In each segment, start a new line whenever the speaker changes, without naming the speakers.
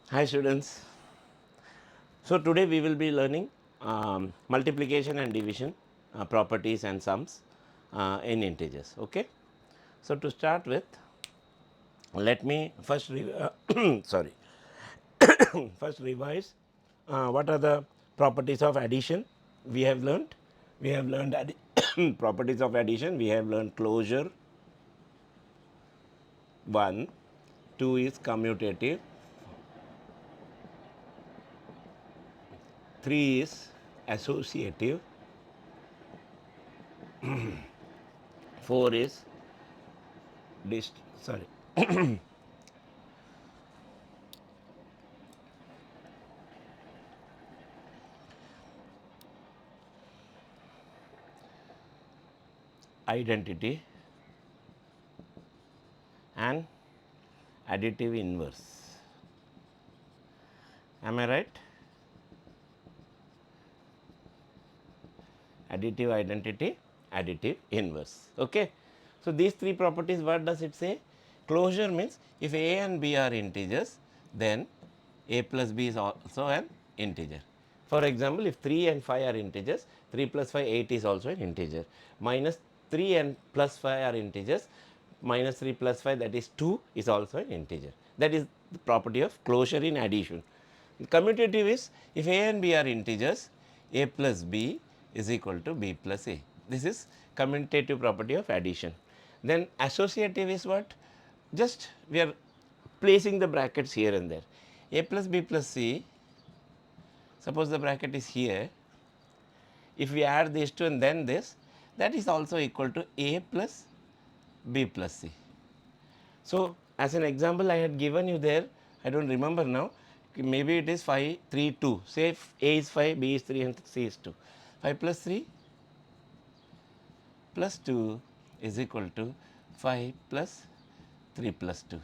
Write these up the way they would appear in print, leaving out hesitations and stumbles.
Hi students. So today we will be learning multiplication and division properties and sums in integers. Okay. So to start with, let me first sorry first revise what are the properties of addition we have learnt. We have learned properties of addition. We have learned closure 1, 2 is commutative, 3 is associative, 4 is sorry identity and additive inverse. Am I right? Additive identity, additive inverse. Okay. So, these three properties, what does it say? Closure means if a and b are integers, then a plus b is also an integer. For example, if 3 and 5 are integers, 3 plus 5, 8 is also an integer. Minus 3 and plus 5 are integers, minus 3 plus 5, that is 2, is also an integer. That is the property of closure in addition. Commutative is if a and b are integers, a plus b is equal to b plus a. This is commutative property of addition. Then associative is what? Just we are placing the brackets here and there. A plus b plus c, suppose the bracket is here, if we add these two and then this, that is also equal to a plus b plus c. So, as an example I had given you there, I do not remember now, maybe it is 5, 3, 2, say a is 5, b is 3 and c is 2. 5 plus 3 plus 2 is equal to 5 plus 3 plus 2.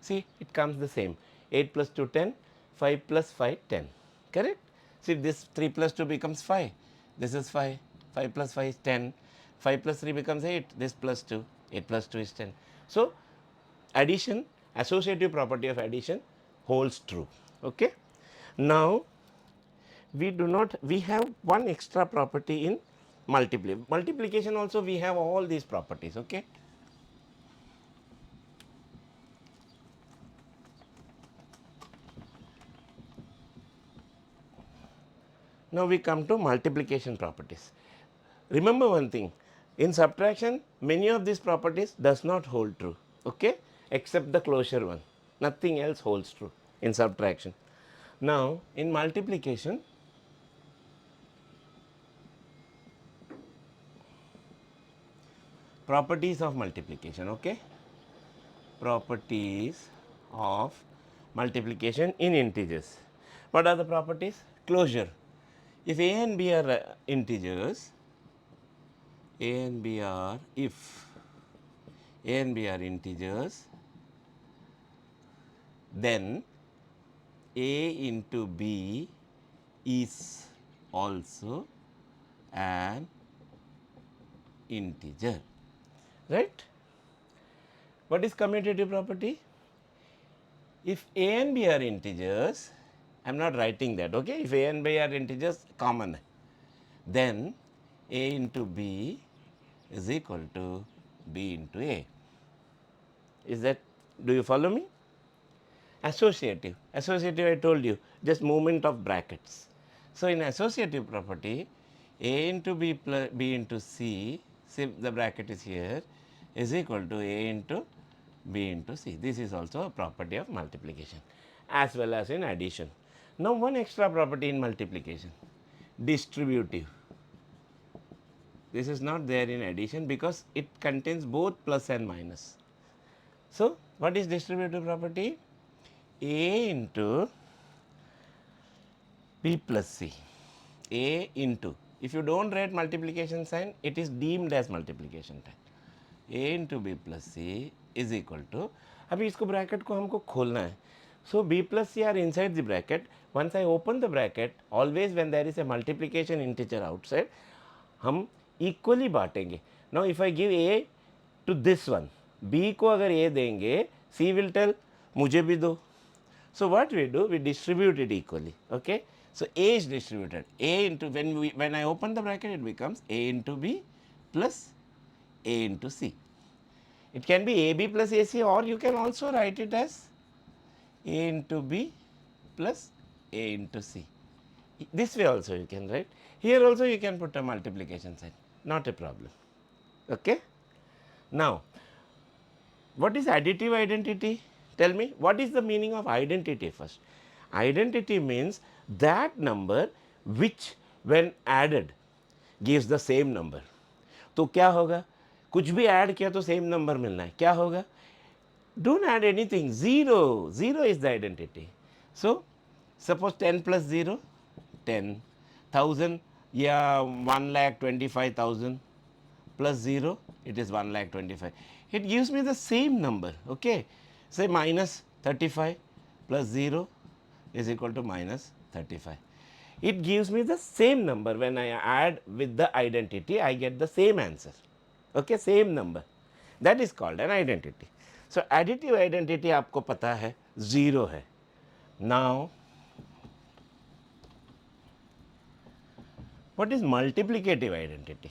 See, it comes the same, 8 plus 2 10, 5 plus 5 10, correct. See, this 3 plus 2 becomes 5, this is 5, 5 plus 5 is 10, 5 plus 3 becomes 8, this plus 2, 8 plus 2 is 10. So, addition, associative property of addition holds true. Okay. Now, we have one extra property in multiplication also we have all these properties. Okay. Now, we come to multiplication properties. Remember one thing, in subtraction many of these properties does not hold true, okay, except the closure one, nothing else holds true in subtraction. Now, in multiplication, properties of multiplication, okay, properties of multiplication in integers. What are the properties? Closure. If a and b are integers, a and b are, if a and b are integers, then a into b is also an integer, right. What is commutative property? If a and b are integers, I am not writing that, okay. If a and b are integers, common, then a into b is equal to b into a. Is that, do you follow me? Associative, associative I told you, just movement of brackets. So, in associative property, a into b plus b into c, see the bracket is here, is equal to a into b into c. This is also a property of multiplication as well as in addition. Now, one extra property in multiplication, distributive. This is not there in addition because it contains both plus and minus. So, what is distributive property? A into b plus c, a into, if you do not write multiplication sign, it is deemed as multiplication sign, a into b plus c is equal to, अभी इसको bracket को हमको खोलना है. So, b plus c are inside the bracket. Once I open the bracket, always when there is a multiplication integer outside, हम equally बांटेंगे. Now, if I give a to this one, b को अगर a देंगे, c will tell मुझे भी दो. So, what we do? We distribute it equally. Okay. So, A is distributed. A into when I open the bracket, it becomes A into B plus A into C. It can be AB plus AC, or you can also write it as A into B plus A into C. This way also you can write. Here also you can put a multiplication sign, not a problem. Okay. Now, what is additive identity? Tell me, what is the meaning of identity first? Identity means that number which when added gives the same number. तो क्या होगा? कुछ भी add किया तो same number मिलना है, क्या होगा? Don't add anything, 0. 0 is the identity. So, suppose 10 plus 0, 10, 1000, yeah, 1,25,000 plus 0, it is 1,25,000. It gives me the same number, okay. Say minus 35 plus 0 is equal to minus 35. It gives me the same number. When I add with the identity, I get the same answer, okay, same number. That is called an identity. So, additive identity आपको पता है 0 है. Now, what is multiplicative identity?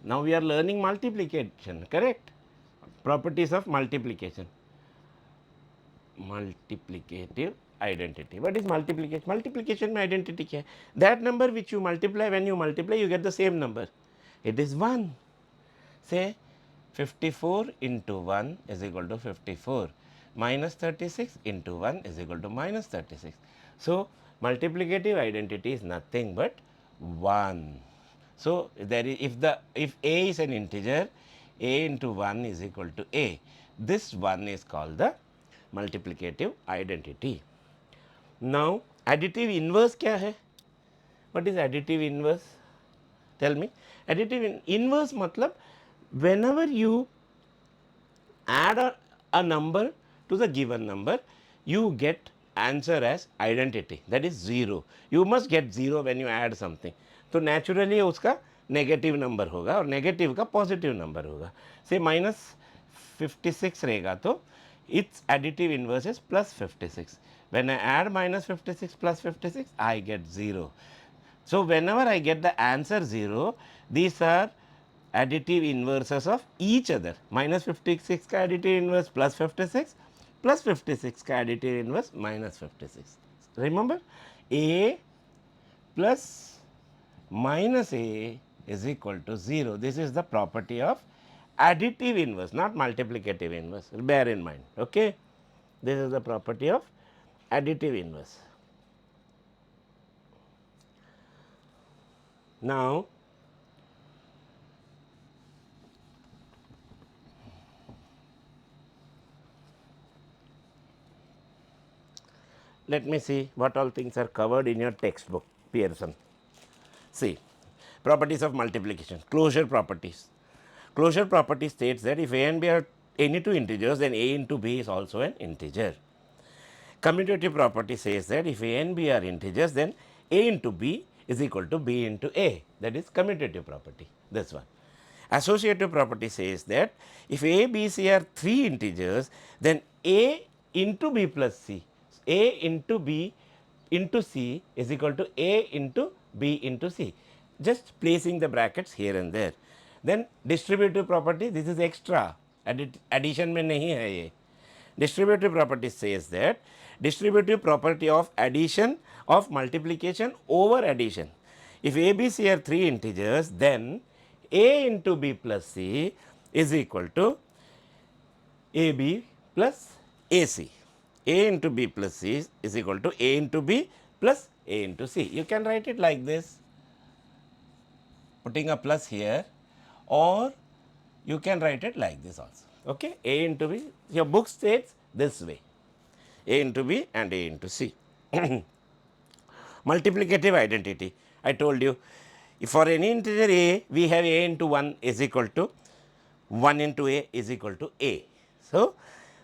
Now, we are learning multiplication, correct? Properties of multiplication. Multiplicative identity. What is multiplication? Multiplication में identity क्या है? That number which you multiply, when you multiply, you get the same number. It is 1. Say 54 into 1 is equal to 54, minus 36 into 1 is equal to minus 36. So, multiplicative identity is nothing but 1. So, there is if A is an integer, A into 1 is equal to A. This 1 is called the multiplicative identity. Now, additive inverse क्या है? What is additive inverse? Tell me. Additive inverse मतलब whenever you add a number to the given number, you get answer as identity, that is 0. You must get 0 when you add something. तो naturally उसका negative number होगा और negative का positive number होगा. से minus 56 रहेगा तो its additive inverse is plus 56. When I add minus 56 plus 56, I get 0. So, whenever I get the answer 0, these are additive inverses of each other. Minus 56 का additive inverse plus 56, plus 56 का additive inverse minus 56. Remember, A plus minus A is equal to 0. This is the property of additive inverse, not multiplicative inverse. Bear in mind, okay. This is the property of additive inverse. Now, let me see what all things are covered in your textbook, Pearson. See, properties of multiplication, closure properties. Closure property states that if A and B are any two integers, then A into B is also an integer. Commutative property says that if A and B are integers, then A into B is equal to B into A, that is commutative property, this one. Associative property says that if A, B, C are three integers, then A into B plus C, A into B into C is equal to A into B into C, just placing the brackets here and there. Then distributive property, this is extra, addition में नहीं है ये. Distributive property says that distributive property of addition of multiplication over addition. If A, B, C are three integers, then A into B plus C is equal to AB plus AC. A into B plus C is equal to A into B plus A into C. You can write it like this, putting a plus here, or you can write it like this also. Okay, A into B, your book states this way, A into B and A into C. Multiplicative identity, I told you, if for any integer A, we have A into 1 is equal to 1 into A is equal to A. So,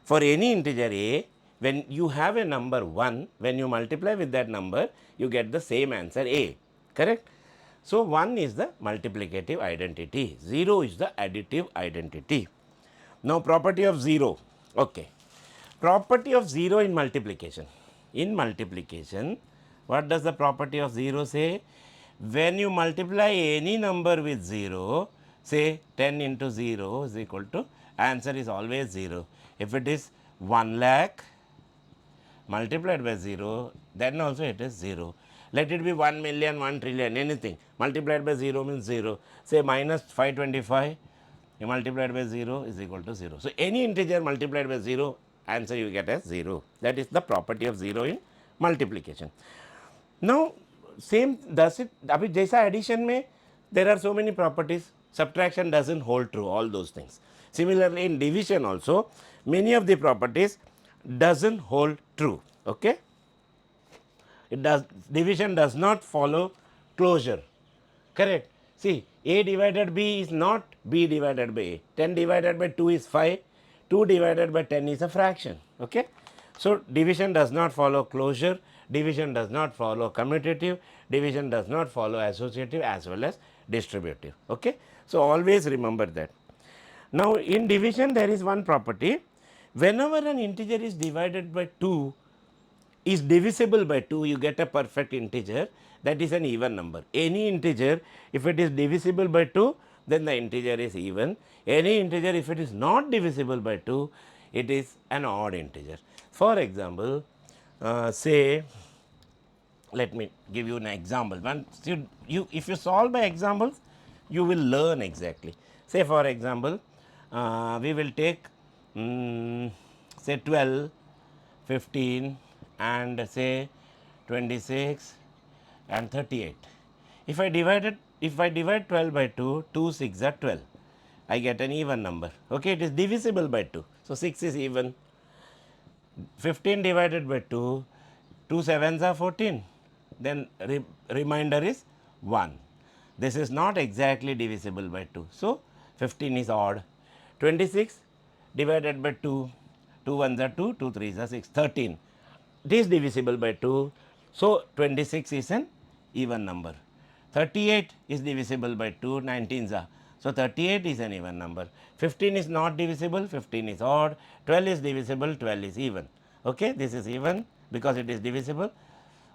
for any integer A, when you have a number 1, when you multiply with that number, you get the same answer A, correct? So, 1 is the multiplicative identity, 0 is the additive identity. Now, property of 0, okay. property of 0 in multiplication. In multiplication, what does the property of 0 say? When you multiply any number with 0, say 10 into 0 is equal to, answer is always 0. If it is 1 lakh multiplied by 0, then also it is 0. Let it be 1 million, 1 trillion, anything multiplied by 0 means 0. Say minus 525 you multiplied by 0 is equal to 0. So, any integer multiplied by 0, answer you get as 0. That is the property of 0 in multiplication. Now, same does it, अभी जैसा addition में there are so many properties, subtraction doesn't hold true, all those things. Similarly, in division also, many of the properties doesn't hold true. Okay? Division does not follow closure, correct. See, a divided b is not b divided by a. 10 divided by 2 is 5, 2 divided by 10 is a fraction. Okay? So, division does not follow closure, division does not follow commutative, division does not follow associative as well as distributive. Okay? So, always remember that. Now, in division there is one property, whenever an integer is divided by 2 is divisible by 2, you get a perfect integer, that is an even number. Any integer, if it is divisible by 2, then the integer is even. Any integer, if it is not divisible by 2, it is an odd integer. For example, say, let me give you an example. If you solve by examples, you will learn exactly. Say, for example, we will take say 12, 15 and say 26 and 38. If I divide 12 by 2, 2 6 are 12. I get an even number. Okay, it is divisible by 2. So, 6 is even. 15 divided by 2, 2 7s are 14. Then remainder is 1. This is not exactly divisible by 2. So, 15 is odd. 26 divided by 2, 2 1s are 2, 2 3s are 6, 13. It is divisible by 2. So, 26 is an even number. 38 is divisible by 2, 19s are. So, 38 is an even number. 15 is not divisible, 15 is odd. 12 is divisible, 12 is even. Okay? This is even because it is divisible,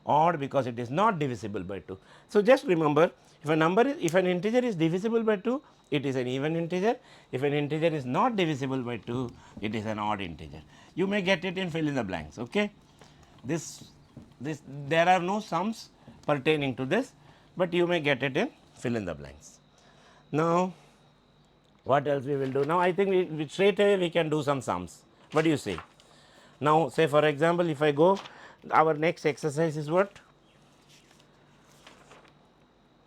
odd because it is not divisible by 2. So, just remember, if an integer is divisible by 2, it is an even integer. If an integer is not divisible by 2, it is an odd integer. You may get it in fill in the blanks. Okay? There are no sums pertaining to this, but you may get it in fill in the blanks. Now, what else we will do? Now, I think we straight away we can do some sums. What do you say? Now, say for example, if I go, our next exercise is what?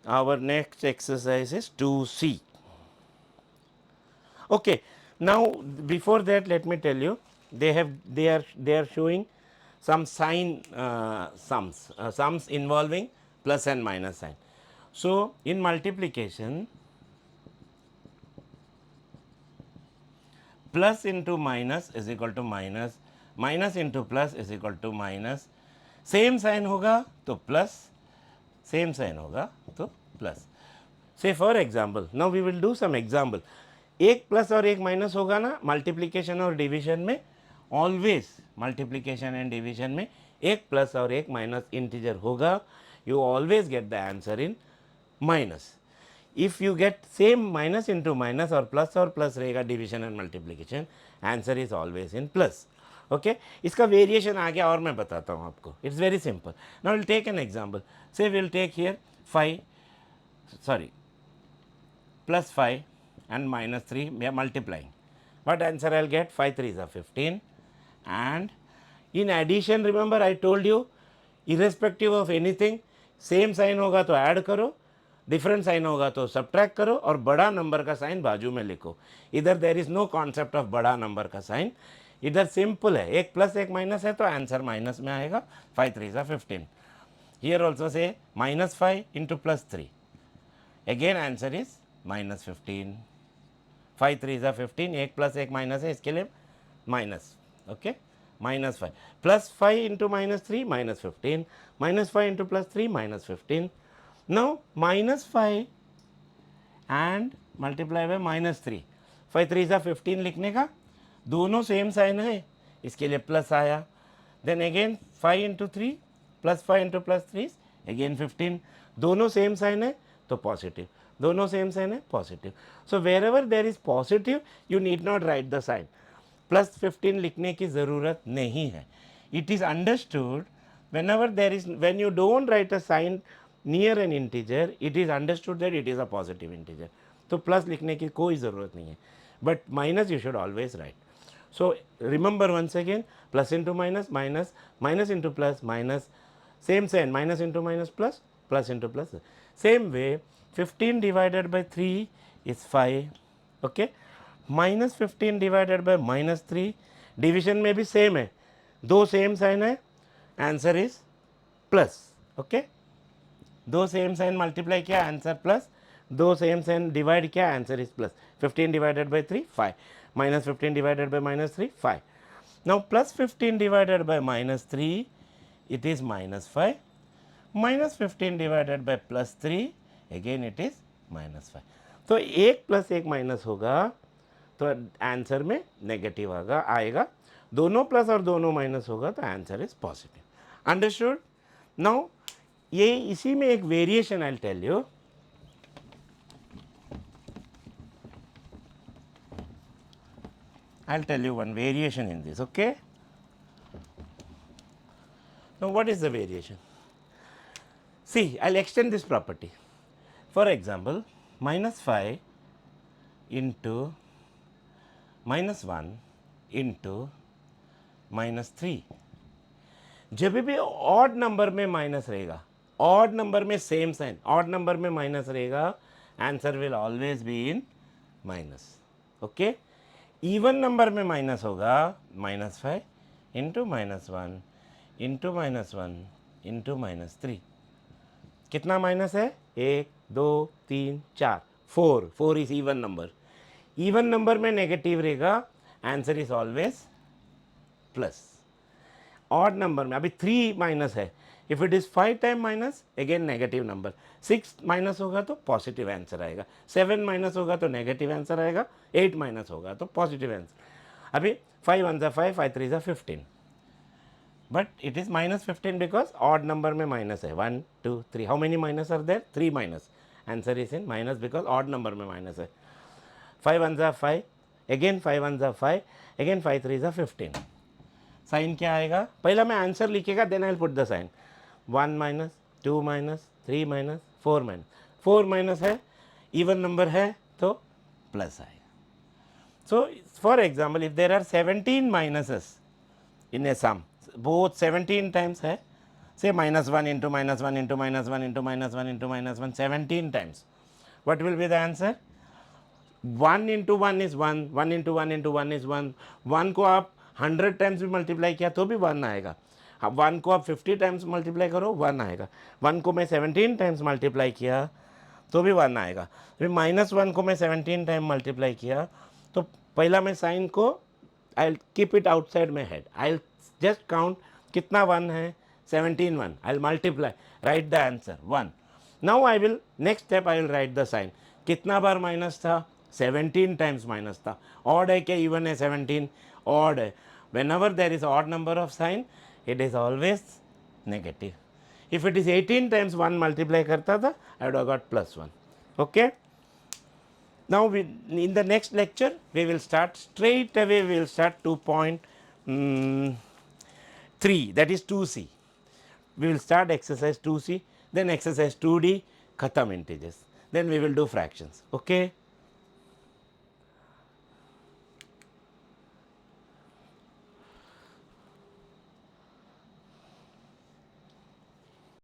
Our next exercise is 2C. Okay. Now, before that, let me tell you, they are showing some sign sums involving plus and minus sign. So, in multiplication, plus into minus is equal to minus, minus into plus is equal to minus, same sign होगा तो plus, same sign होगा तो plus. Say for example, now we will do some example. एक plus और एक minus होगा ना multiplication और डिवीजन में, ऑलवेज मल्टीप्लिकेशन एंड डिवीजन में एक प्लस और एक माइनस इंटीजर होगा, you always get the answer in minus. If you get same minus into minus or plus रहेगा division and multiplication, answer is always in plus. Okay? इसका variation आगे और मैं बताता हूँ आपको. It's very simple. Now we'll take an example. Say we'll take here plus 5 and minus 3, we are multiplying. What answer I'll get? 5 3s are 15, and in addition, remember I told you, irrespective of anything, same sign होगा तो add करो, different sign होगा तो subtract करो और बड़ा number का sign बाजू में लिखो. इधर there is no concept of बड़ा नंबर का साइन, इधर सिंपल है, एक प्लस एक माइनस है तो आंसर माइनस में आएगा. 5 3s are 15. Here also say minus 5 into plus 3, again answer is minus 15. 5 3s are 15, एक प्लस एक माइनस है इसके लिए minus. Okay, minus 5 plus 5 into minus 3 minus 15, minus 5 into plus 3 minus 15. Now, minus 5 and multiply by minus 3, 5 3s are 15 लिखने का, दोनों same sign है, इसके लिए प्लस आया, then again 5 into three plus 5 into plus three again 15, दोनों same sign है तो पॉजिटिव, दोनों सेम साइन है positive. So wherever there is positive you need not write the sign, plus 15 लिखने की ज़रूरत नहीं है. It is understood whenever there is, when you don't write a sign near an integer, it is understood that it is a positive integer. तो प्लस लिखने की कोई ज़रूरत नहीं है, but minus you should always write. So remember once again, plus into minus minus, minus into plus minus, same sign, minus into minus plus, plus into plus. Same way 15 divided by 3 is 5. Okay, minus 15 divided by minus 3, division में भी same है, दो same sign है, answer is plus. Okay, दो same sign multiply किया, answer plus, दो same sign divide किया, answer is plus. 15 divided by 3 5, minus 15 divided by minus 3 5. Now plus 15 divided by minus 3 it is minus 5, minus 15 divided by plus 3 again it is minus 5. तो एक plus एक minus होगा तो answer में negative आएगा, दोनों plus और दोनों माइनस होगा तो answer is positive. Understood. Now ये इसी में एक variation I tell you. I'll tell you one variation in this. Okay, now what is the variation? See, I'll extend this property. For example, minus 5 into minus 1 into minus 3. जब भी odd number में minus रहेगा, odd number में same sign, odd number में minus रहेगा, answer will always be in minus. Okay, even number में minus होगा, minus 5 into minus 1 into minus 1 into minus 3. कितना माइनस है? 1 2 3 4, 4. 4 is even number. Even number में negative रहेगा, answer is always plus. Odd number में अभी 3 minus है, if it is 5 time minus again negative number. 6 minus होगा तो पॉजिटिव आंसर आएगा, 7 माइनस होगा तो नेगेटिव आंसर आएगा, 8 माइनस होगा तो पॉजिटिव आंसर. अभी 5 1 5, 5 3 15, but it is minus 15 because odd number में माइनस है. 1 2 3, how many minus are there? 3 minus. Answer is in minus because odd number में माइनस है. 5 1 5, अगेन 5 1 5, अगेन 5 3 15. साइन क्या आएगा? पहला मैं आंसर लिखेगा, then I will put the sign. 1 minus, 2 minus, 3 minus, 4 minus. 4 minus है, इवन नंबर है तो प्लस आएगा. So for example, if there are 17 minuses in a sum, both 17 times है, say minus 1 into minus 1 into minus 1 into minus 1 into minus 1, 17 times, what will be the answer? 1 into 1 is 1, 1 into 1 into 1 is 1. 1 को आप 100 times भी multiply किया तो भी 1 आएगा. 1 को आप 50 टाइम्स मल्टीप्लाई करो 1 आएगा. 1 को मैं 17 टाइम्स मल्टीप्लाई किया तो भी 1 आएगा. फिर माइनस 1 को मैं 17 टाइम मल्टीप्लाई किया तो पहला मैं साइन को I will keep it outside my head, I will just count कितना 1 है, 17 1, I will multiply, write the answer 1. Now I will next step I will write the sign. कितना बार माइनस था? 17 टाइम्स माइनस था. Odd है क्या even है? 17 odd है. whenever there is odd number of sign, it is always negative. If it is 18 times 1 multiply करता था, I would have got plus 1. Okay. Now in the next lecture we will start straight away. We will start 2.3, that is 2c. We will start exercise 2c, then exercise 2d, khatam integers. Then we will do fractions. Okay.